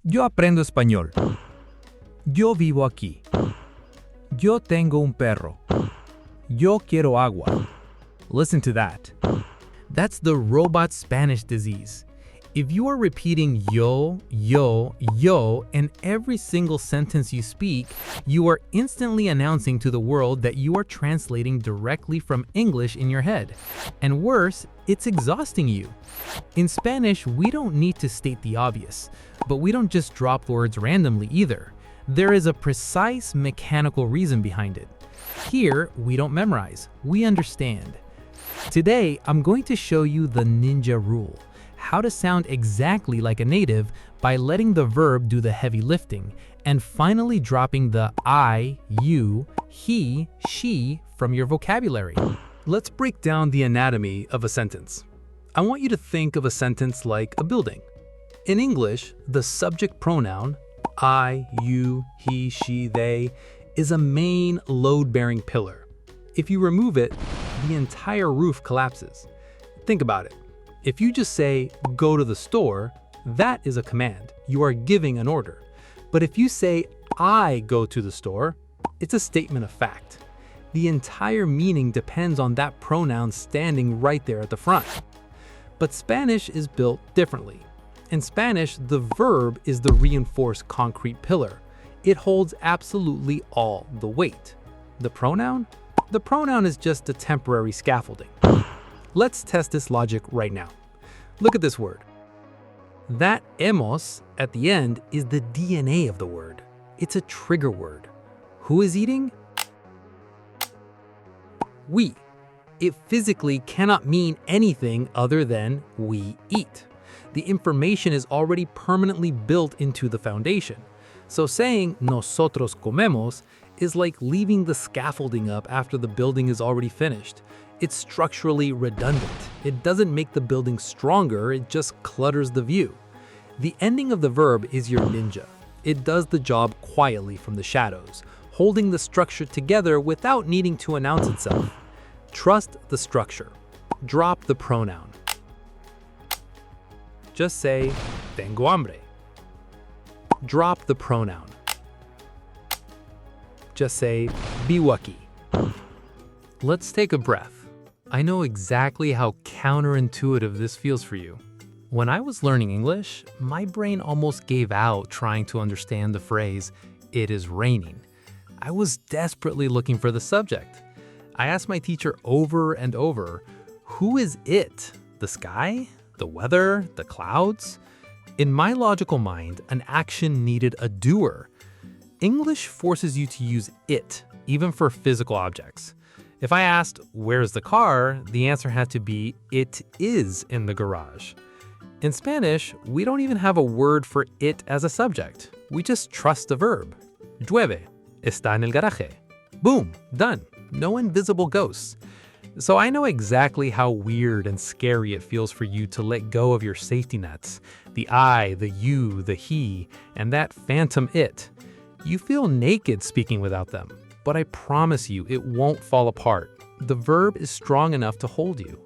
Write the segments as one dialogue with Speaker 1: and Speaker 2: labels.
Speaker 1: Yo aprendo español. Yo vivo aquí. Yo tengo un perro. Yo quiero agua. Listen to that. That's the robot Spanish disease. If you are repeating yo, yo, yo in every single sentence you speak, you are instantly announcing to the world that you are translating directly from English in your head. And worse, it's exhausting you. In Spanish, we don't need to state the obvious, but we don't just drop words randomly either. There is a precise mechanical reason behind it. Here, we don't memorize, we understand. Today, I'm going to show you the ninja rule, how to sound exactly like a native by letting the verb do the heavy lifting, and finally dropping the I, you, he, she from your vocabulary. Let's break down the anatomy of a sentence. I want you to think of a sentence like a building. In English, the subject pronoun, I, you, he, she, they, is a main load-bearing pillar. If you remove it, the entire roof collapses. Think about it. If you just say, go to the store, that is a command. You are giving an order. But if you say, I go to the store, it's a statement of fact. The entire meaning depends on that pronoun standing right there at the front. But Spanish is built differently. In Spanish, the verb is the reinforced concrete pillar. It holds absolutely all the weight. The pronoun? The pronoun is just a temporary scaffolding. Let's test this logic right now. Look at this word. That hemos at the end is the DNA of the word. It's a trigger word. Who is eating? We. It physically cannot mean anything other than we eat. The information is already permanently built into the foundation. So saying nosotros comemos is like leaving the scaffolding up after the building is already finished. It's structurally redundant. It doesn't make the building stronger, it just clutters the view. The ending of the verb is your ninja. It does the job quietly from the shadows, holding the structure together without needing to announce itself. Trust the structure. Drop the pronoun. Just say, tengo hambre. Drop the pronoun. Just say, vivo aquí. Let's take a breath. I know exactly how counterintuitive this feels for you. When I was learning English, my brain almost gave out trying to understand the phrase, it is raining. I was desperately looking for the subject. I asked my teacher over and over, who is it? The sky? The weather? The clouds? In my logical mind, an action needed a doer. English forces you to use it, even for physical objects. If I asked, where's the car? The answer had to be, it is in the garage. In Spanish, we don't even have a word for it as a subject. We just trust the verb. Llueve, está en el garaje. Boom, done. No invisible ghosts. So I know exactly how weird and scary it feels for you to let go of your safety nets. The I, the you, the he, and that phantom it. You feel naked speaking without them. But I promise you, it won't fall apart. The verb is strong enough to hold you.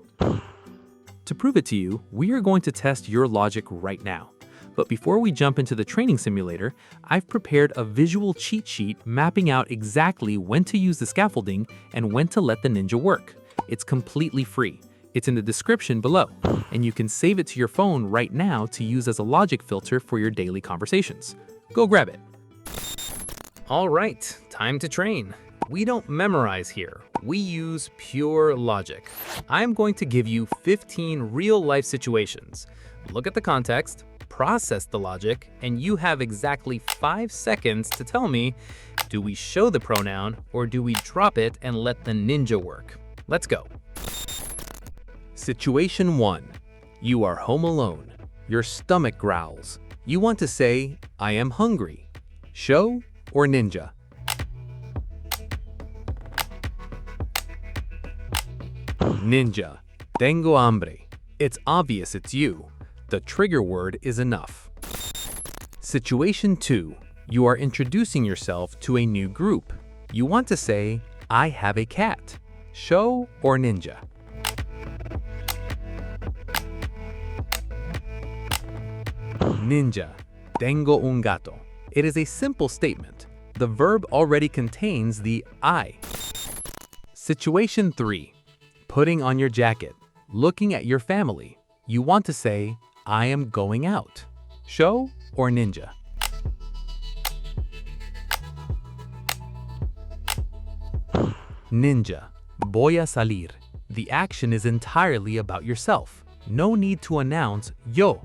Speaker 1: To prove it to you, we are going to test your logic right now. But before we jump into the training simulator, I've prepared a visual cheat sheet mapping out exactly when to use the scaffolding and when to let the ninja work. It's completely free. It's in the description below, and you can save it to your phone right now to use as a logic filter for your daily conversations. Go grab it. All right, time to train. We don't memorize here. We use pure logic. I'm going to give you 15 real-life situations. Look at the context, process the logic, and you have exactly 5 seconds to tell me, do we show the pronoun or do we drop it and let the ninja work? Let's go. Situation 1. You are home alone. Your stomach growls. You want to say, I am hungry. Show or ninja? Ninja. Tengo hambre. It's obvious it's you. The trigger word is enough. Situation 2. You are introducing yourself to a new group. You want to say, I have a cat. Show or ninja? Ninja. Tengo un gato. It is a simple statement. The verb already contains the I. Situation 3. Putting on your jacket. Looking at your family. You want to say, I am going out. Show or ninja? Ninja. Voy a salir. The action is entirely about yourself. No need to announce yo.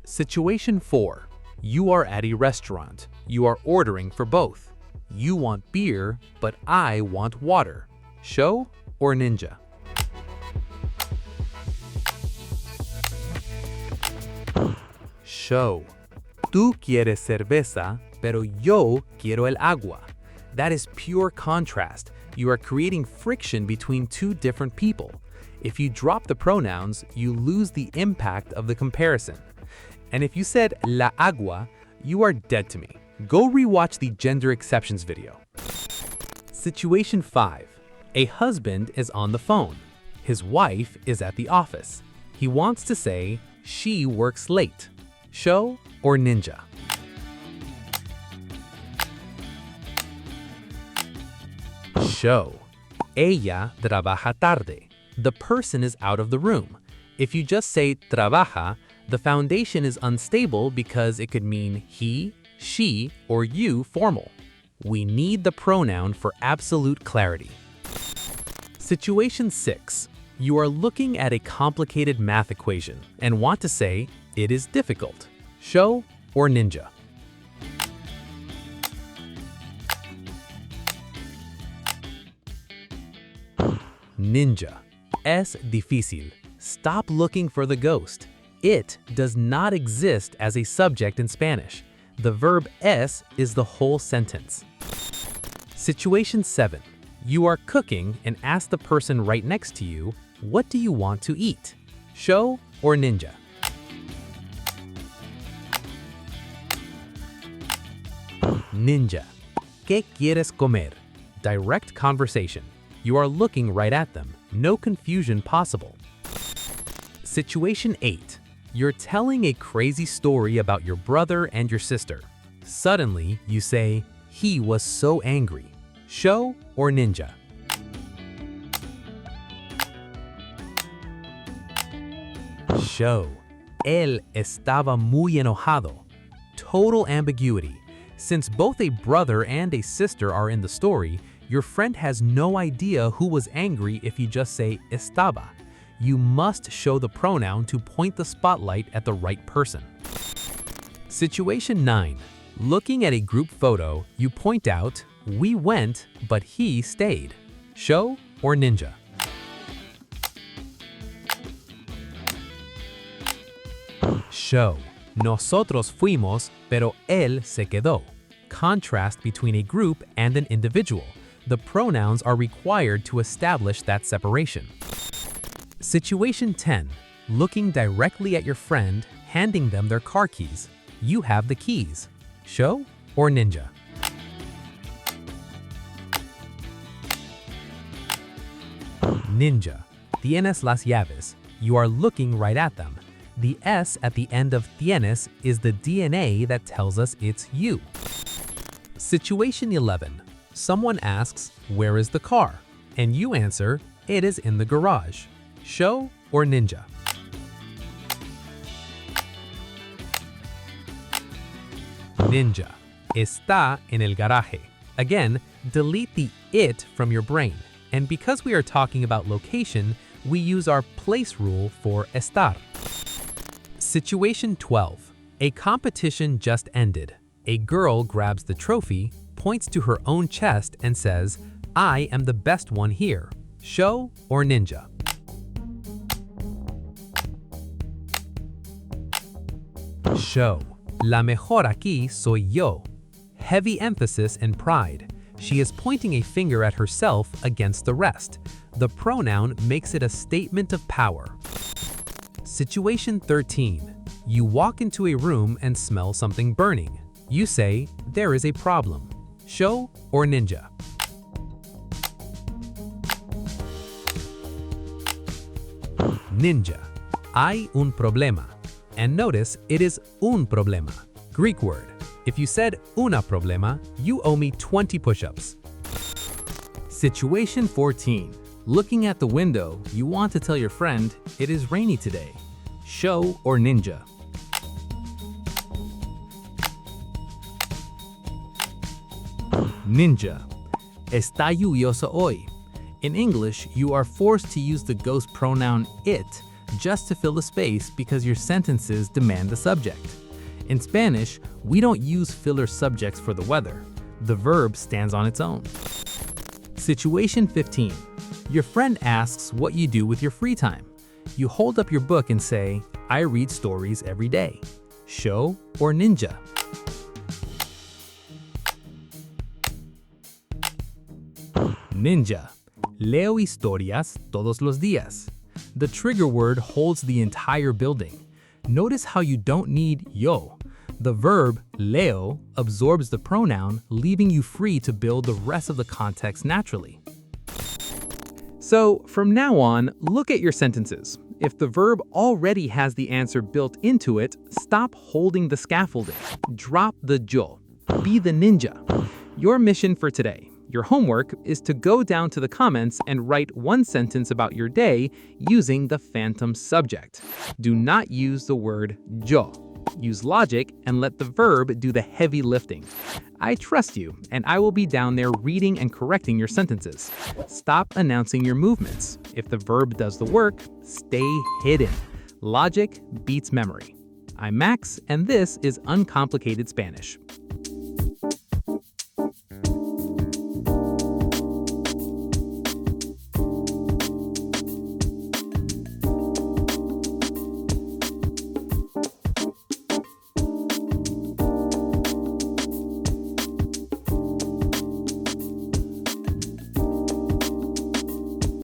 Speaker 1: Situation 4. You are at a restaurant. You are ordering for both. You want beer, but I want water. Show or ninja? Show. Tú quieres cerveza, pero yo quiero el agua. That is pure contrast. You are creating friction between two different people. If you drop the pronouns, you lose the impact of the comparison. And if you said la agua, you are dead to me. Go rewatch the gender exceptions video. Situation 5. A husband is on the phone. His wife is at the office. He wants to say, she works late. Show or ninja? Show. Ella trabaja tarde. The person is out of the room. If you just say trabaja, the foundation is unstable because it could mean he, she, or you formal. We need the pronoun for absolute clarity. Situation 6. You are looking at a complicated math equation and want to say, it is difficult. Show or ninja? Ninja. Es difícil. Stop looking for the ghost. It does not exist as a subject in Spanish. The verb es is the whole sentence. Situation 7. You are cooking and ask the person right next to you, what do you want to eat? Show or ninja? Ninja. ¿Qué quieres comer? Direct conversation. You are looking right at them. No confusion possible. Situation 8. You're telling a crazy story about your brother and your sister. Suddenly, you say, he was so angry. Show or ninja? Show. Él estaba muy enojado. Total ambiguity. Since both a brother and a sister are in the story, your friend has no idea who was angry if you just say estaba. You must show the pronoun to point the spotlight at the right person. Situation 9. Looking at a group photo, you point out, we went, but he stayed. Show or ninja? Show. Nosotros fuimos, pero él se quedó. Contrast between a group and an individual. The pronouns are required to establish that separation. Situation 10. Looking directly at your friend, handing them their car keys. You have the keys. Show or ninja? Ninja. Tienes las llaves. You are looking right at them. The S at the end of tienes is the DNA that tells us it's you. Situation 11. Someone asks, where is the car? And you answer, it is in the garage. Show or ninja? Ninja. Está en el garaje. Again, delete the it from your brain. And because we are talking about location, we use our place rule for estar. Situation 12. A competition just ended. A girl grabs the trophy, points to her own chest and says, I am the best one here. Show or ninja? Show. La mejor aquí soy yo. Heavy emphasis and pride. She is pointing a finger at herself against the rest. The pronoun makes it a statement of power. Situation 13. You walk into a room and smell something burning. You say, there is a problem. Show or ninja? Ninja. Hay un problema. And notice it is un problema, Greek word. If you said una problema, you owe me 20 push-ups. Situation 14. Looking at the window, you want to tell your friend, it is rainy today. Show or ninja. Ninja. Está lluvioso hoy. In English, you are forced to use the ghost pronoun it just to fill the space because your sentences demand the subject. In Spanish, we don't use filler subjects for the weather. The verb stands on its own. Situation 15. Your friend asks what you do with your free time. You hold up your book and say, I read stories every day. Show or ninja. Ninja. Leo historias todos los días. The trigger word holds the entire building. Notice how you don't need yo. The verb leo absorbs the pronoun, leaving you free to build the rest of the context naturally. So, from now on, look at your sentences. If the verb already has the answer built into it, stop holding the scaffolding. Drop the yo. Be the ninja. Your mission for today. Your homework is to go down to the comments and write one sentence about your day using the phantom subject. Do not use the word yo. Use logic and let the verb do the heavy lifting. I trust you, and I will be down there reading and correcting your sentences. Stop announcing your movements. If the verb does the work, stay hidden. Logic beats memory. I'm Max, and this is Uncomplicated Spanish.